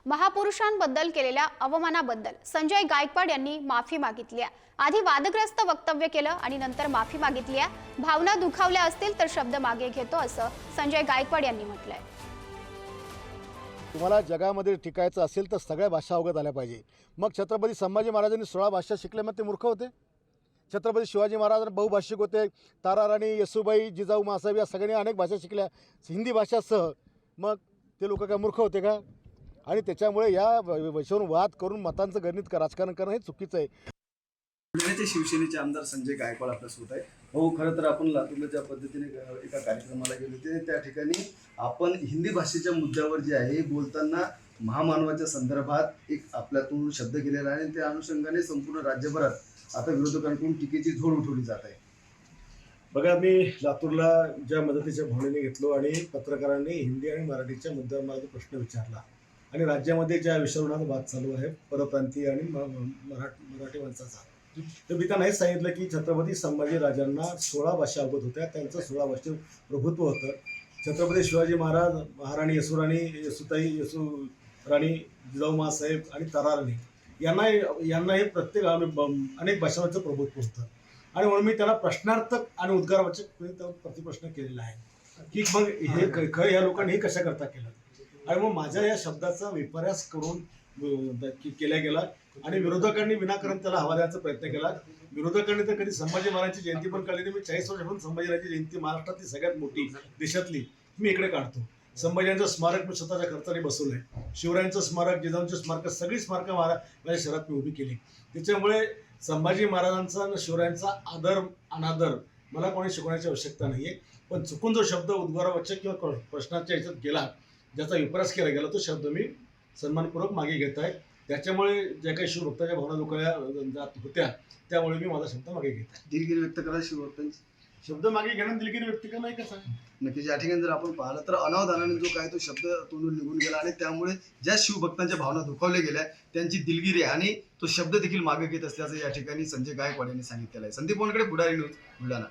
महापुरुषांबद्दल केलेल्या अवमानाबद्दल संजय गायकवाड यांनी माफी मागितली आहे। आधी वादग्रस्त वक्तव्य केलं आणि नंतर माफी मागितली आहे। भावना दुखावल्या असतील तर शब्द मागे घेतो असं संजय गायकवाड यांनी म्हटलंय। तुम्हाला जगामध्ये टिकायचं असेल तर सगळ्या भाषा अवगत आल्या पाहिजे। मग छत्रपती संभाजी महाराजांनी 16 भाषा शिकले, मग ते मूर्ख होते? छत्रपती शिवाजी महाराज बहुभाषिक होते। ताराराणी, येसुबाई, जिजाऊ मासाहेब या सगळ्यांनी अनेक भाषा शिकल्या, हिंदी भाषासह। मग ते लोक काय मूर्ख होते का? आणि त्याच्यामुळे या विषयावर वाद करून मतांचं गणित राजकारण करणं हे चुकीचं आहे। बुलढाण्याचे शिवसेनेचे आमदार संजय गायकवाड आपल्यासोबत आहे। हो, खरं तर आपण लातूरला ज्या पद्धतीने एका कार्यक्रमाला गेले होते, त्या ठिकाणी आपण हिंदी भाषेच्या मुद्द्यावर जे आहे बोलताना महामानवाच्या संदर्भात एक आपल्यातून शब्द केलेला आहे आणि त्या अनुषंगाने संपूर्ण राज्यभरात आता विरोधकांकडून टीकेची झोड उठवली जात आहे। बघा, मी लातूरला ज्या मदतीच्या भावनेने घेतलो आणि पत्रकारांनी हिंदी आणि मराठीच्या मुद्द्यावर मला प्रश्न विचारला आणि राज्यामध्ये ज्या विषयावर वाद चालू आहे परप्रांतीय आणि मराठी माणसाचा, तर मी त्यांना हेच सांगितलं की छत्रपती संभाजी राजांना 16 भाषा अवगत होत्या, त्यांचं 16 भाषेत प्रभुत्व होतं। छत्रपती शिवाजी महाराज, महाराणी येसुराणी, येसुताई, येसुराणी, जिजाऊ मासाहेब आणि ताराराणी यांना हे प्रत्येक अनेक भाषांचं प्रभुत्व होतं। आणि म्हणून मी त्याला प्रश्नार्थक आणि उद्गारवाचक प्रतिप्रश्न केलेला आहे की मग हे या लोकांनी हे कशा करता केलं, आणि मग माझ्या या शब्दाचा विपर्यास करून केला गेला आणि विरोधकांनी विनाकारण त्याला हवा द्यायचा प्रयत्न केला। विरोधकांनी तर कधी संभाजी महाराजांची जयंती पण काढली नाही। मी 40 वर्षापासून संभाजीराजांची जयंती महाराष्ट्रातली सगळ्यात मोठी देशातली मी इकडे काढतो। संभाजीयांचं स्मारक मी स्वतःच्या खर्चाने बसवलंय, शिवरायांचं स्मारक, जिजाऊंचं स्मारक, सगळी स्मारकं माझ्या शहरात मी उभी केली। त्याच्यामुळे संभाजी महाराजांचा आणि शिवरायांचा आदर अनादर मला कोणी शिकवण्याची आवश्यकता नाहीये। पण चुकून जो शब्द उद्गारवाचक किंवा प्रश्नाच्या ह्याच्यात गेला, ज्याचा विपर्यास केला गेला, तो शब्द मी सन्मानपूर्वक मागे घेत आहे। त्याच्यामुळे ज्या काही शिवभक्ताच्या भावना दुखावल्या जात होत्या, त्यामुळे मी माझा शब्द मागे घेत आहे। दिलगिरी व्यक्त करा शिवभक्तांची, शब्द मागे घेणं दिलगिरी व्यक्त करणं एकच आहे। नक्कीच या ठिकाणी जर आपण पाहिलं तर अनावधानाने जो काय तो शब्द तोंडून निघून गेला आणि त्यामुळे ज्या शिवभक्तांच्या भावना दुखावल्या गेल्या त्यांची दिलगिरी आणि तो शब्द देखील मागे घेत असल्याचं या ठिकाणी संजय गायकवाड यांनी सांगितलेलं आहे। संदीप वानकडे, पुढारी न्यूज, बुलढाणा।